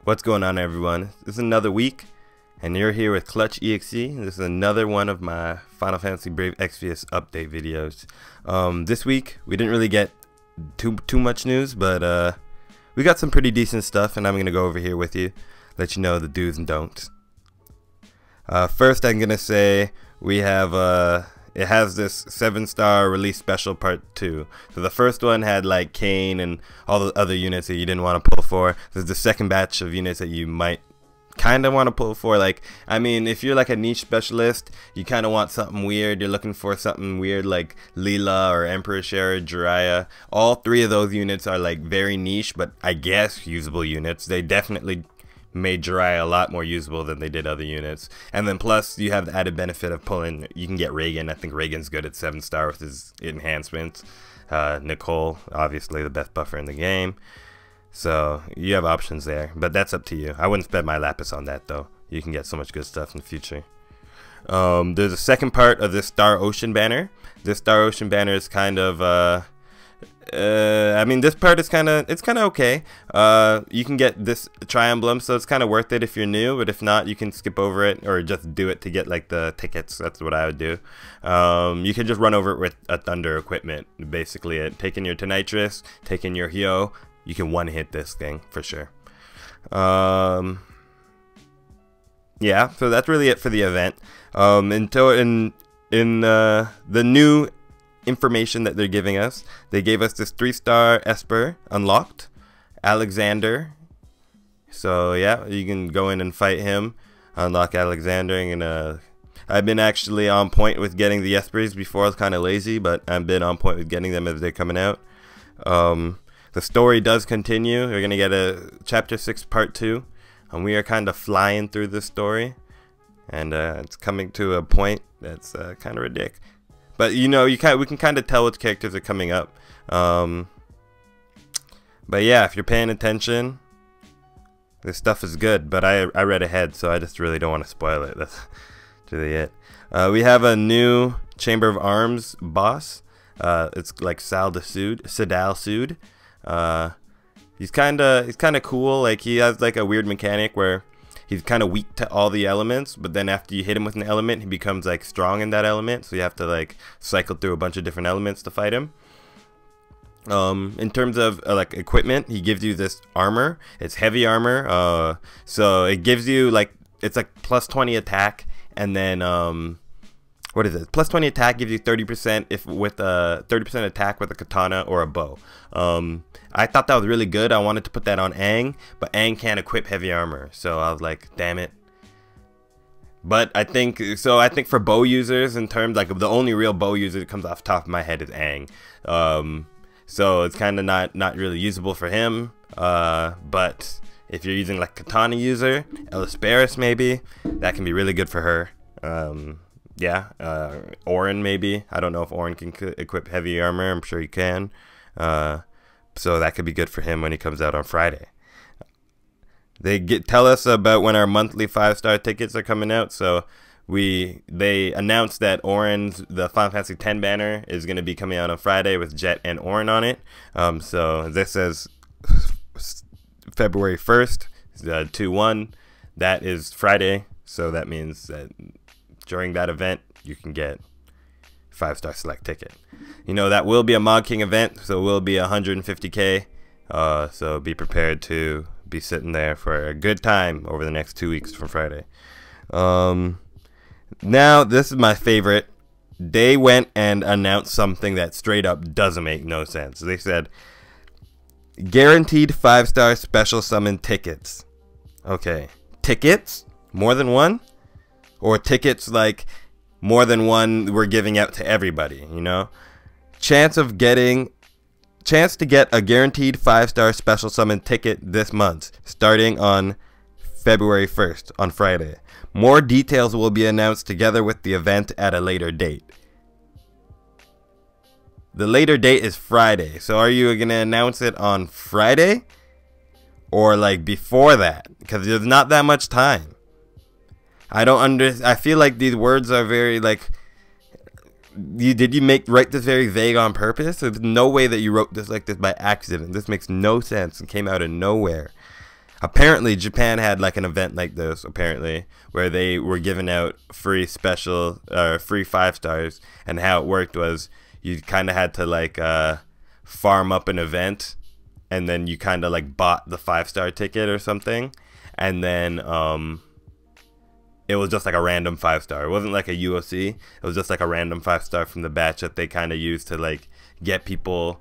What's going on, everyone? This is another week, and you're here with Clutch EXE. This is another one of my Final Fantasy Brave Exvius update videos. This week we didn't really get too much news, but we got some pretty decent stuff, and I'm gonna go over here with you, let you know the do's and don'ts. First, I'm gonna say we have it has this 7-star release special part 2. So the first one had like Kane and all the other units that you didn't want to pull for. There's the second batch of units that you might kind of want to pull for. Like, I mean, if you're like a niche specialist, you kind of want something weird. You're looking for something weird like Leela or Emperor Share or Jiraiya. All three of those units are like very niche, but I guess usable units. They definitely made Jiraiya a lot more usable than they did other units. And then plus you have the added benefit of pulling, you can get Reagan. I think Reagan's good at 7-star with his enhancements. Nicole, obviously the best buffer in the game. So you have options there, but that's up to you. I wouldn't spend my lapis on that though. You can get so much good stuff in the future. There's a second part of this Star Ocean banner. This Star Ocean banner is kind of I mean, this part is kind of okay. You can get this Triemblem, so it's kind of worth it if you're new, but if not, you can skip over it or just do it to get like the tickets. That's what I would do. You can just run over it with a Thunder equipment, basically. Taking your Tonitrus, taking your Hyo, you can one-hit this thing for sure. Yeah, so that's really it for the event. In the new information that they're giving us, they gave us this 3-star Esper unlocked, Alexander. So yeah, you can go in and fight him, unlock Alexander. And I've been actually on point with getting the Espers before. I was kind of lazy, but I've been on point with getting them as they're coming out. The story does continue. We're gonna get a chapter 6 part 2, and we are kind of flying through this story, and it's coming to a point that's kind of ridiculous. But you know, we can kind of tell which characters are coming up. But yeah, if you're paying attention, this stuff is good. But I read ahead, so I just really don't want to spoil it. That's really it. We have a new Chamber of Arms boss. It's like Sadal Sud. He's kind of cool. Like, he has like a weird mechanic where he's kind of weak to all the elements, but then after you hit him with an element, he becomes like strong in that element. So you have to like cycle through a bunch of different elements to fight him. In terms of like equipment, he gives you this armor. It's heavy armor. So it gives you like, it's like plus 20 attack, and then what is it? Plus 20 attack gives you 30% if with a 30% attack with a katana or a bow. I thought that was really good. I wanted to put that on Aang, but Aang can't equip heavy armor, so I was like, damn it. But I think for bow users, in terms like the only real bow user that comes off the top of my head is Aang. So it's kind of not really usable for him. But if you're using like katana user, Elisperis maybe, that can be really good for her. Yeah, Orin maybe. I don't know if Orin can equip heavy armor. I'm sure he can. So that could be good for him when he comes out on Friday. They tell us about when our monthly 5-star tickets are coming out. So they announced that the Final Fantasy X banner is going to be coming out on Friday with Jet and Orin on it. So this says February 1st, 2/1. That is Friday. So that means that during that event, you can get 5-star select ticket. You know, that will be a Mod King event, so it will be 150k. So be prepared to be sitting there for a good time over the next 2 weeks from Friday. Now, this is my favorite. They went and announced something that straight up doesn't make no sense. They said, guaranteed 5-star special summon tickets. Okay, tickets? More than one? Or tickets like more than one we're giving out to everybody, you know? Chance to get a guaranteed 5-star special summon ticket this month, starting on February 1st, on Friday. More details will be announced together with the event at a later date. The later date is Friday, so are you going to announce it on Friday? Or like before that? Because there's not that much time. I feel like these words are very like, did you write this very vague on purpose? There's no way that you wrote this like this by accident. This makes no sense and came out of nowhere. Apparently, Japan had like an event like this, apparently, where they were giving out free special, free 5 stars, and how it worked was you kind of had to like farm up an event, and then you kind of like bought the 5-star ticket or something, and then it was just like a random 5-star. It wasn't like a UOC. It was just like a random 5-star from the batch that they kind of used to like get people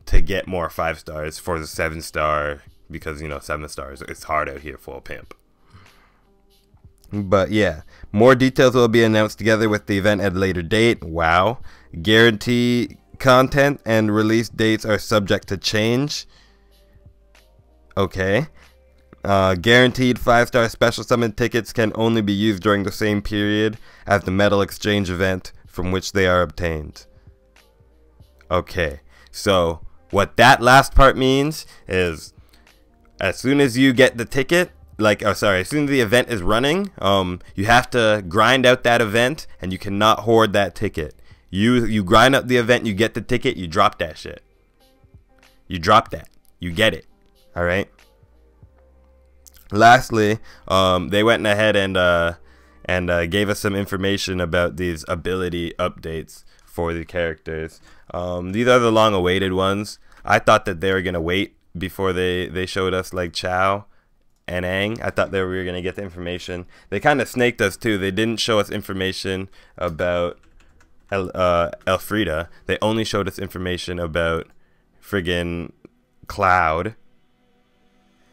to get more 5 stars for the 7-star. Because, you know, 7 stars, it's hard out here for a pimp. But yeah, more details will be announced together with the event at a later date. Wow. Guarantee content and release dates are subject to change. Okay. Guaranteed 5-star special summon tickets can only be used during the same period as the medal exchange event from which they are obtained. Okay. So, what that last part means is, as soon as you get the ticket, as soon as the event is running, you have to grind out that event, and you cannot hoard that ticket. You grind up the event, you get the ticket, you drop that shit. You drop that. You get it. Alright? Lastly, they went ahead and gave us some information about these ability updates for the characters. These are the long-awaited ones. I thought that they were going to wait before they showed us like Chow and Aang. I thought that we were going to get the information. They kind of snaked us too. They didn't show us information about Elfrida. They only showed us information about friggin' Cloud.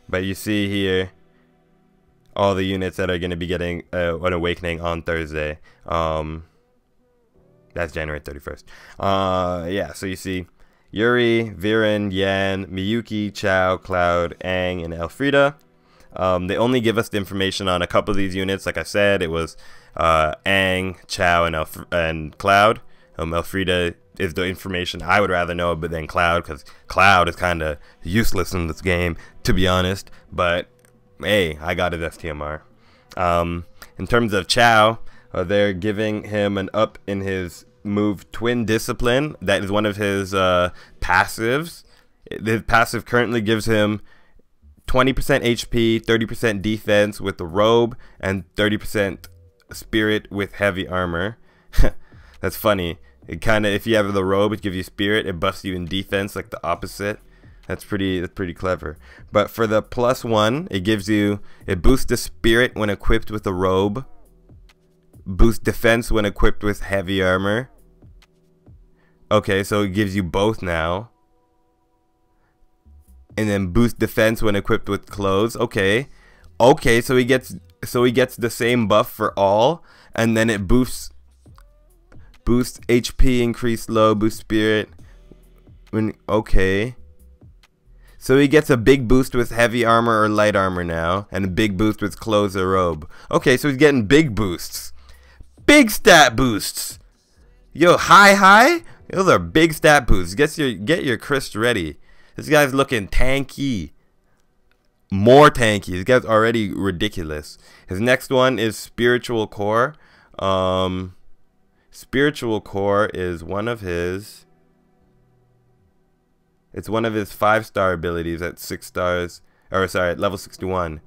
But you see here all the units that are going to be getting an awakening on Thursday. That's January 31st. Yeah, so you see Yuri, Viren, Yan, Miyuki, Chow, Cloud, Aang, and Elfrida. They only give us the information on a couple of these units. Like I said, it was Aang, Chow, and Cloud. Elfrida is the information I would rather know, but then Cloud, because Cloud is kind of useless in this game, to be honest. But hey, I got his STMR. In terms of Chow, they're giving him an up in his move Twin Discipline. That is one of his passives. His passive currently gives him 20% HP, 30% defense with the robe, and 30% spirit with heavy armor. That's funny. It kind of, if you have the robe, it gives you spirit. It buffs you in defense, like the opposite. That's pretty clever. But for the +1, it boosts the spirit when equipped with the robe, boosts defense when equipped with heavy armor. Okay, so it gives you both now. And then boost defense when equipped with clothes. Okay. Okay, so he gets the same buff for all, and then it boosts HP, increase low, boost spirit. Okay. So he gets a big boost with heavy armor or light armor now, and a big boost with clothes or robe. Okay, so he's getting big boosts. Big stat boosts. Yo, high. Those are big stat boosts. Get your Chris ready. This guy's looking tanky. More tanky. This guy's already ridiculous. His next one is Spiritual Core. Spiritual Core is one of his... It's one of his 5-star abilities at 6 stars. Or sorry, at level 61.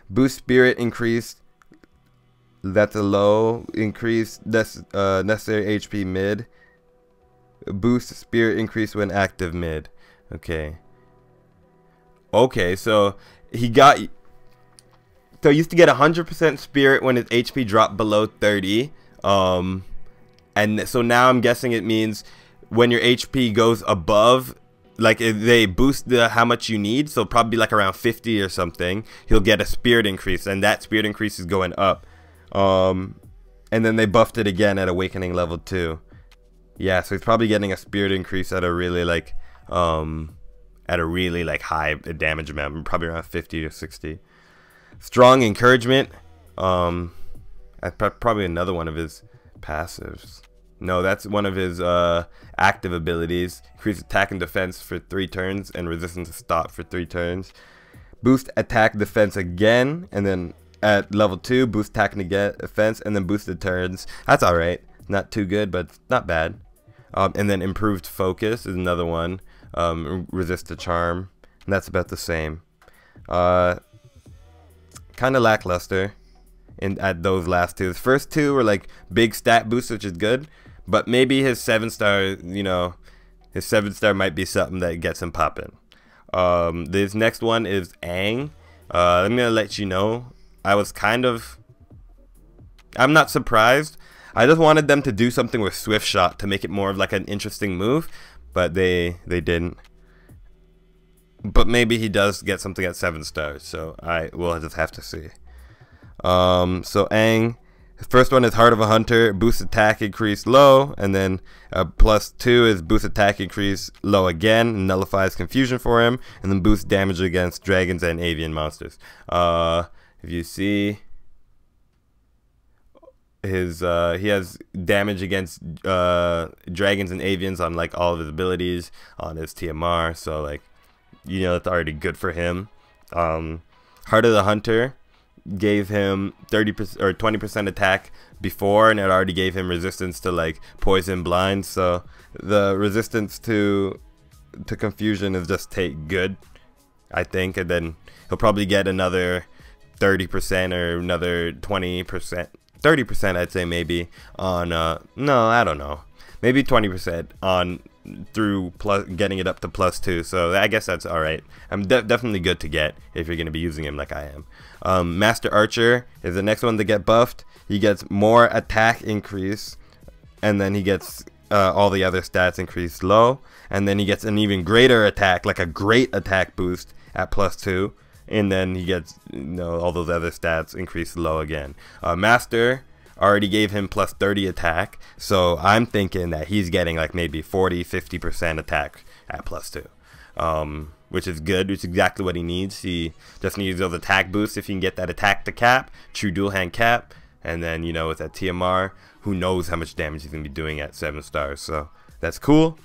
Boost Spirit increase. That's a low. Increase necessary HP mid. Boost Spirit increase when active mid. Okay. Okay, so he got... So he used to get 100% Spirit when his HP dropped below 30. And so now I'm guessing it means when your HP goes above, like they boost how much you need, so probably like around 50 or something, he'll get a Spirit increase, and that Spirit increase is going up. And then they buffed it again at Awakening level 2. Yeah, so he's probably getting a Spirit increase at a really high damage amount, probably around 50 or 60. Strong Encouragement. Probably another one of his passives. No, that's one of his active abilities. Increase attack and defense for 3 turns and resistance to stop for 3 turns. Boost attack defense again, and then at level 2, boost attack and defense, and then boosted turns. That's alright. Not too good, but not bad. And then improved focus is another one. Resist to charm. And that's about the same. Kind of lackluster at those last two. The first two were like big stat boosts, which is good, but maybe his 7-star, you know, his 7-star might be something that gets him popping. This next one is Aang. I'm gonna let you know, I'm not surprised. I just wanted them to do something with Swift Shot to make it more of like an interesting move, but they didn't. But maybe he does get something at 7 stars, so I will just have to see. So Aang, the first one is Heart of a Hunter, boost attack increase low, and then +2 is boost attack increase low again, nullifies confusion for him, and then boost damage against dragons and avian monsters. If you see his, he has damage against dragons and avians on like all of his abilities on his TMR, so like, you know, it's already good for him. Heart of the Hunter gave him 30% or 20% attack before, and it already gave him resistance to like poison, blind. So the resistance to confusion is just good, I think, and then he'll probably get another 30% or another 20%, 30%, I'd say maybe on no, I don't know, maybe 20% on through getting it up to +2. So I guess that's alright. Definitely good to get if you're going to be using him like I am. Master Archer is the next one to get buffed. He gets more attack increase, and then he gets all the other stats increased low, and then he gets an even greater attack, like a great attack boost at +2, and then he gets, you know, all those other stats increased low again. Master already gave him +30 attack, so I'm thinking that he's getting like maybe 40-50% attack at +2, which is good, which is exactly what he needs. He just needs those attack boosts. If he can get that attack to cap, true dual hand cap, and then, you know, with that TMR, who knows how much damage he's gonna be doing at 7 stars. So that's cool.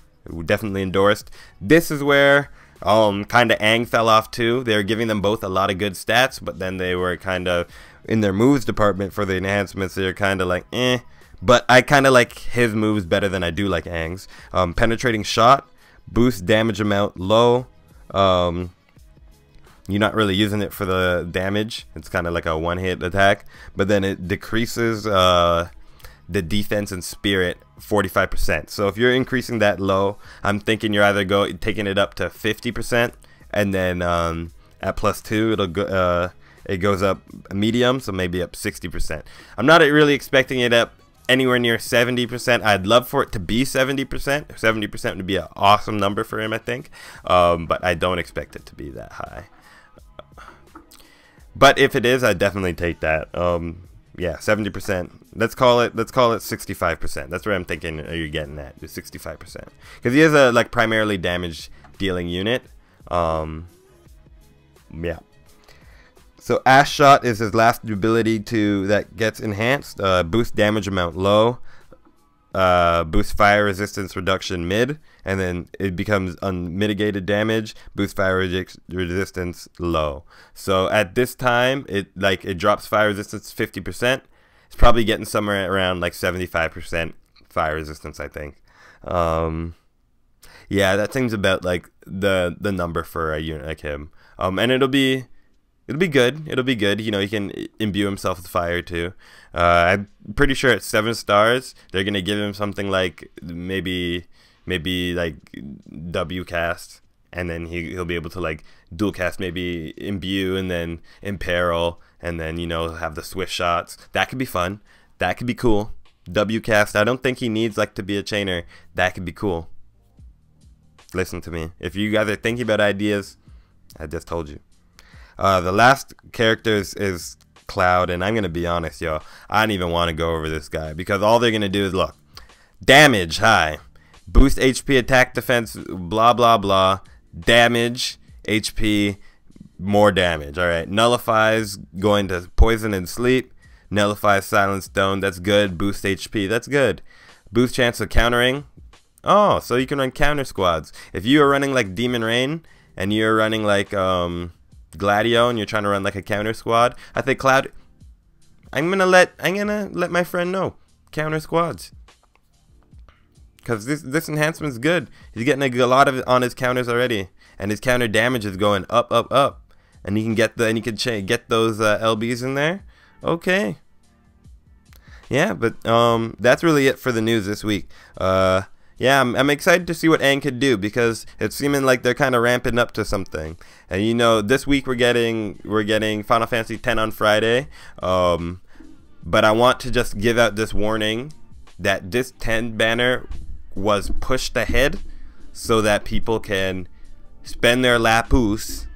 Definitely endorsed. This is where kind of Aang fell off too. They were giving them both a lot of good stats, but then they were kind of in their moves department for the enhancements. They're kind of like but I kind of like his moves better than I do like Aang's. Penetrating shot, boost damage amount low. You're not really using it for the damage. It's kind of like a one-hit attack, but then it decreases the defense and spirit 45%. So if you're increasing that low, I'm thinking you're either taking it up to 50%, and then at +2 it'll go it goes up medium, so maybe up 60%. I'm not really expecting it up anywhere near 70%. I'd love for it to be 70%. 70% would be an awesome number for him, I think, but I don't expect it to be that high. But if it is, I'd definitely take that. Yeah, 70%. Let's call it 65%. That's where I'm thinking you're getting at, is 65%, because he is a like primarily damage dealing unit. Yeah. So Ash Shot is his last ability that gets enhanced. Boost damage amount low, boost fire resistance reduction mid, and then it becomes unmitigated damage, boost fire resistance low. So at this time, it drops fire resistance 50%. It's probably getting somewhere around like 75% fire resistance, I think. Yeah, that seems about like the number for a unit like him. And it'll be good. It'll be good. You know, he can imbue himself with fire too. I'm pretty sure at 7 stars, they're gonna give him something like maybe like W cast, and then he'll be able to like dual cast, maybe imbue and then imperil, and then, you know, have the swift shots. That could be fun. That could be cool. W cast. I don't think he needs like to be a chainer. That could be cool. Listen to me. If you guys are thinking about ideas, I just told you. The last character is Cloud, and I'm gonna be honest, yo, I don't even want to go over this guy, because all they're gonna do is look, damage high, boost HP, attack, defense, blah blah blah, damage, HP, more damage. All right, nullifies going to poison and sleep, nullifies silent stone. That's good. Boost HP. That's good. Boost chance of countering. Oh, so you can run counter squads. If you are running like Demon Rain and you're running like Gladio and you're trying to run like a counter squad, I think Cloud, I'm gonna let my friend know. Counter squads. because this enhancement's good. He's getting a lot of it on his counters already, and his counter damage is going up, up, up. And he can get get those LBs in there. Okay. Yeah, but that's really it for the news this week. Yeah, I'm excited to see what Aang could do, because it's seeming like they're kind of ramping up to something. And you know, this week we're getting Final Fantasy X on Friday. But I want to just give out this warning that this 10 banner was pushed ahead so that people can spend their lapus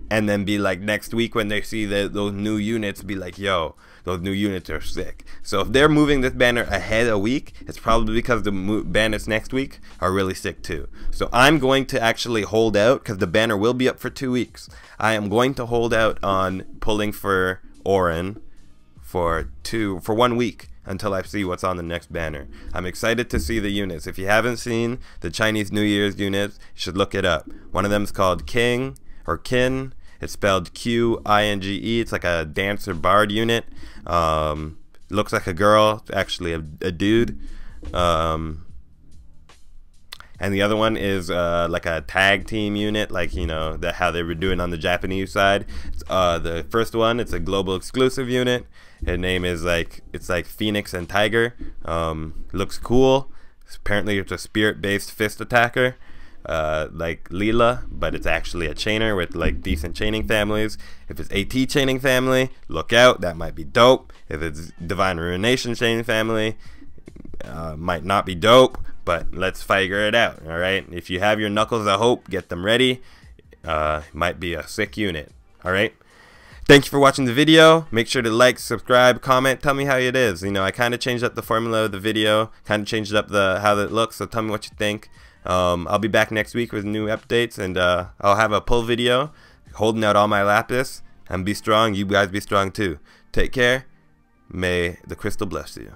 and then be like, next week when they see those new units, be like, yo, those new units are sick. So if they're moving this banner ahead a week, it's probably because the banners next week are really sick too. So I'm going to actually hold out, because the banner will be up for 2 weeks. I am going to hold out on pulling for Orin for 1 week until I see what's on the next banner. I'm excited to see the units. If you haven't seen the Chinese New Year's units, you should look it up. One of them is called King or Kin. It's spelled Q-I-N-G-E. It's like a dancer bard unit. Looks like a girl, actually a dude. And the other one is like a tag team unit, like, you know, how they were doing on the Japanese side. The first one, it's a global exclusive unit. Her name is it's like Phoenix and Tiger. Looks cool. Apparently it's a spirit-based fist attacker, like Leela, but it's actually a chainer with like decent chaining families. If it's AT chaining family, look out, that might be dope. If it's Divine Ruination chaining family, might not be dope, but let's figure it out. All right, if you have your Knuckles of Hope, get them ready. Might be a sick unit. All right, thank you for watching the video. Make sure to like, subscribe, comment, tell me how it is. You know, I kind of changed up the formula of the video, kind of changed up how it looks, so tell me what you think. I'll be back next week with new updates, and I'll have a pull video holding out all my lapis. And be strong, you guys be strong too. Take care. May the crystal bless you.